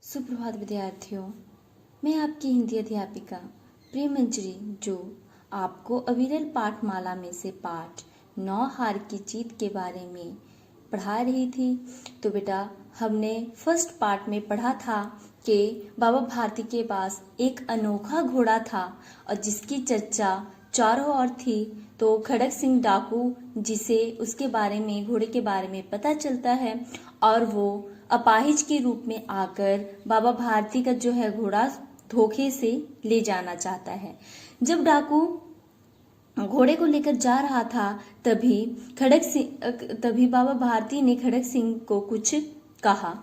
सुप्रभात विद्यार्थियों, मैं आपकी हिंदी अध्यापिका प्रिय मंजरी जो आपको अविरल पाठमाला में से पाठ 9 हार की जीत के बारे में पढ़ा रही थी। तो बेटा, हमने फर्स्ट पार्ट में पढ़ा था कि बाबा भारती के पास एक अनोखा घोड़ा था और जिसकी चर्चा चारों ओर थी। तो खड़क सिंह डाकू, जिसे उसके बारे में, घोड़े के बारे में पता चलता है और वो अपाहिज के रूप में आकर बाबा भारती का जो है घोड़ा धोखे से ले जाना चाहता है। जब डाकू घोड़े को लेकर जा रहा था तभी बाबा भारती ने खड़क सिंह को कुछ कहा।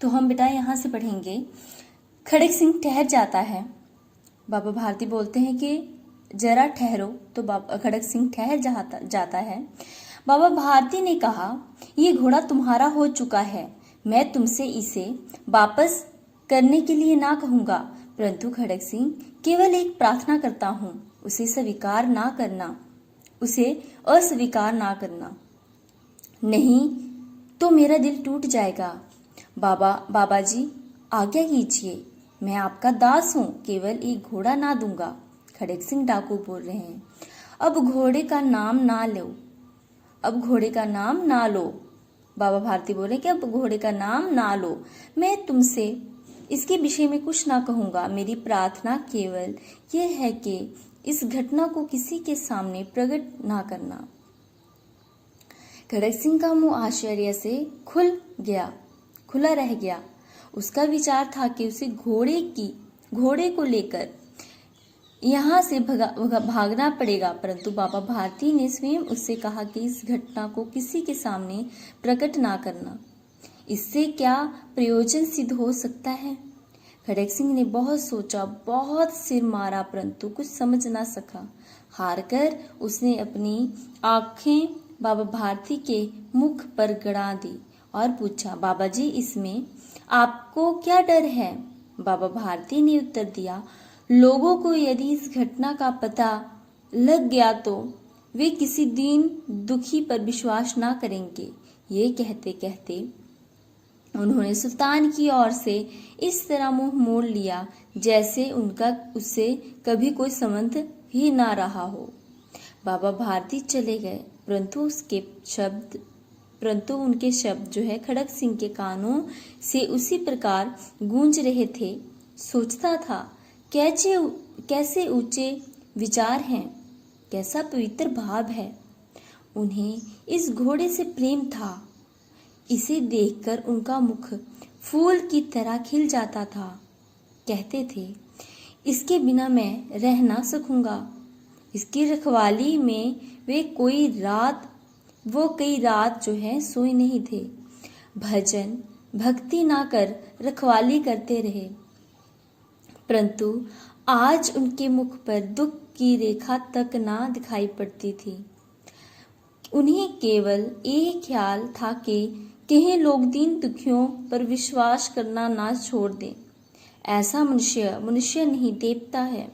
तो हम बेटा यहाँ से पढ़ेंगे। खड़क सिंह ठहर जाता है। बाबा भारती बोलते हैं कि जरा ठहरो। तो बाबा खड़क सिंह ठहर जाता है। बाबा भारती ने कहा, ये घोड़ा तुम्हारा हो चुका है, मैं तुमसे इसे वापस करने के लिए ना कहूंगा, परंतु खड़क सिंह केवल एक प्रार्थना करता हूँ, उसे अस्वीकार ना करना, नहीं तो मेरा दिल टूट जाएगा। बाबा जी आज्ञा कीजिए, मैं आपका दास हूँ, केवल एक घोड़ा ना दूंगा। खड़क सिंह डाकू बोल रहे हैं, अब घोड़े का नाम ना लो। बाबा भारती बोले कि अब घोड़े का नाम ना लो, मैं तुमसे इसके विषय में कुछ ना कहूंगा। मेरी प्रार्थना केवल यह है कि इस घटना को किसी के सामने प्रकट ना करना। खड़क सिंह का मुंह आश्चर्य से खुला रह गया। उसका विचार था कि उसे घोड़े को लेकर यहाँ से भागना पड़ेगा, परंतु बाबा भारती ने स्वयं उससे कहा कि इस घटना को किसी के सामने प्रकट ना करना। इससे क्या प्रयोजन सिद्ध हो सकता है? खड़क सिंह ने बहुत सोचा, बहुत सिर मारा, परंतु कुछ समझ ना सका। हार कर उसने अपनी आंखें बाबा भारती के मुख पर गड़ा दी और पूछा, बाबा जी इसमें आपको क्या डर है? बाबा भारती ने उत्तर दिया, लोगों को यदि इस घटना का पता लग गया तो वे किसी दीन दुखी पर विश्वास ना करेंगे। ये कहते कहते उन्होंने सुल्तान की ओर से इस तरह मुंह मोड़ लिया जैसे उनका उससे कभी कोई संबंध ही ना रहा हो। बाबा भारती चले गए, परंतु उनके शब्द जो है खड़क सिंह के कानों से उसी प्रकार गूंज रहे थे। सोचता था, कैसे ऊंचे विचार हैं, कैसा पवित्र भाव है। उन्हें इस घोड़े से प्रेम था। इसे देखकर उनका मुख फूल की तरह खिल जाता था। कहते थे, इसके बिना मैं रह ना सकूंगा। इसकी रखवाली में वो कई रात जो है सोए नहीं थे। भजन भक्ति ना कर रखवाली करते रहे, परंतु आज उनके मुख पर दुख की रेखा तक ना दिखाई पड़ती थी। उन्हें केवल एक ख्याल था कि कहीं लोग दीन दुखियों पर विश्वास करना ना छोड़ दें। ऐसा मनुष्य नहीं, देवता है।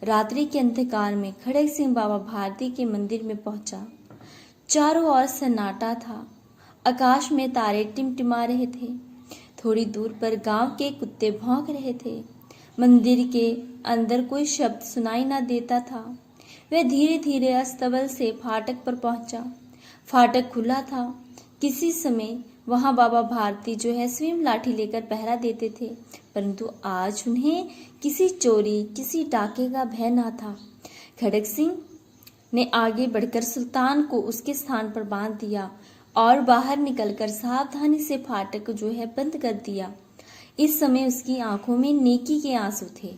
रात्रि के अंधकार में खड़क सिंह बाबा भारती के मंदिर में पहुंचा। चारों ओर सन्नाटा था। आकाश में तारे टिमटिमा रहे थे। थोड़ी दूर पर गांव के कुत्ते भौंक रहे थे। मंदिर के अंदर कोई शब्द सुनाई ना देता था। वह धीरे धीरे अस्तबल से फाटक पर पहुंचा। फाटक खुला था। किसी समय वहां बाबा भारती जो है स्वयं लाठी लेकर पहरा देते थे, परंतु आज उन्हें किसी चोरी, किसी डाके का भय ना था। खड़क सिंह ने आगे बढ़कर सुल्तान को उसके स्थान पर बांध दिया और बाहर निकलकर सावधानी से फाटक जो है बंद कर दिया। इस समय उसकी आंखों में नेकी के आंसू थे।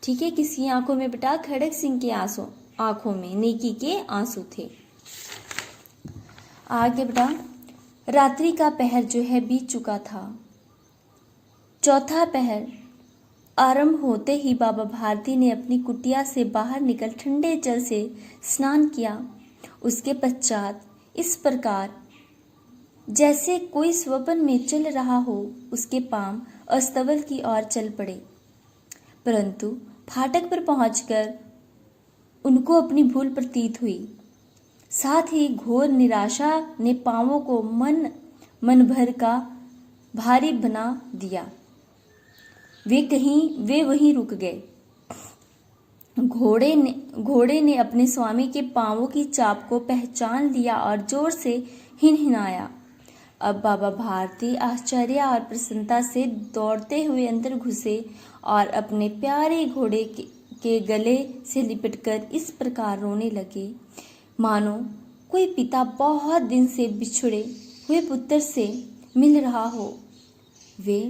ठीक है, किसकी आंखों में बेटा? खड़क सिंह के आंखों में नेकी के आंसू थे। आगे बेटा, रात्रि का पहर जो है बीत चुका था। चौथा पहर आरंभ होते ही बाबा भारती ने अपनी कुटिया से बाहर निकल ठंडे जल से स्नान किया। उसके पश्चात इस प्रकार जैसे कोई स्वप्न में चल रहा हो, उसके पांव अस्तबल की ओर चल पड़े, परंतु फाटक पर पहुंचकर उनको अपनी भूल प्रतीत हुई। साथ ही घोर निराशा ने पांवों को मन भर का भारी बना दिया। वे वहीं रुक गए। घोड़े ने अपने स्वामी के पांवों की चाप को पहचान लिया और जोर से हिनहिनाया। अब बाबा भारती आश्चर्य और प्रसन्नता से दौड़ते हुए अंदर घुसे और अपने प्यारे घोड़े के गले से लिपटकर इस प्रकार रोने लगे, मानो कोई पिता बहुत दिन से बिछड़े हुए पुत्र से मिल रहा हो। वे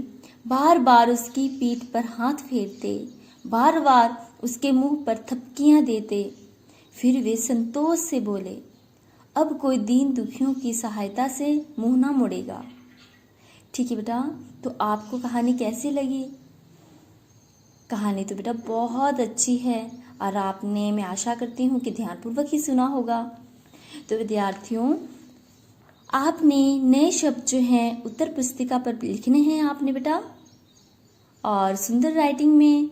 बार बार उसकी पीठ पर हाथ फेरते, बार बार उसके मुंह पर थपकियां देते। फिर वे संतोष से बोले, अब कोई दीन दुखियों की सहायता से मुंह ना मुड़ेगा। ठीक है बेटा, तो आपको कहानी कैसी लगी? कहानी तो बेटा बहुत अच्छी है और आपने, मैं आशा करती हूँ कि ध्यानपूर्वक ही सुना होगा। तो विद्यार्थियों, आपने नए शब्द जो हैं उत्तर पुस्तिका पर लिखने हैं आपने बेटा, और सुंदर राइटिंग में,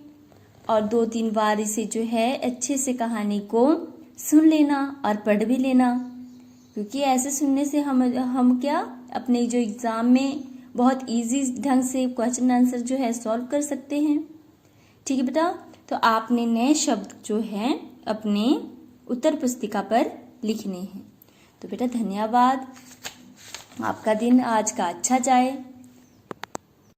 और 2-3 बार इसे जो है अच्छे से कहानी को सुन लेना और पढ़ भी लेना, क्योंकि ऐसे सुनने से हम क्या अपने जो एग्ज़ाम में बहुत इजी ढंग से क्वेश्चन आंसर जो है सॉल्व कर सकते हैं। ठीक है बेटा, तो आपने नए शब्द जो हैं अपने उत्तर पुस्तिका पर लिखने हैं। तो बेटा धन्यवाद, आपका दिन आज का अच्छा जाए।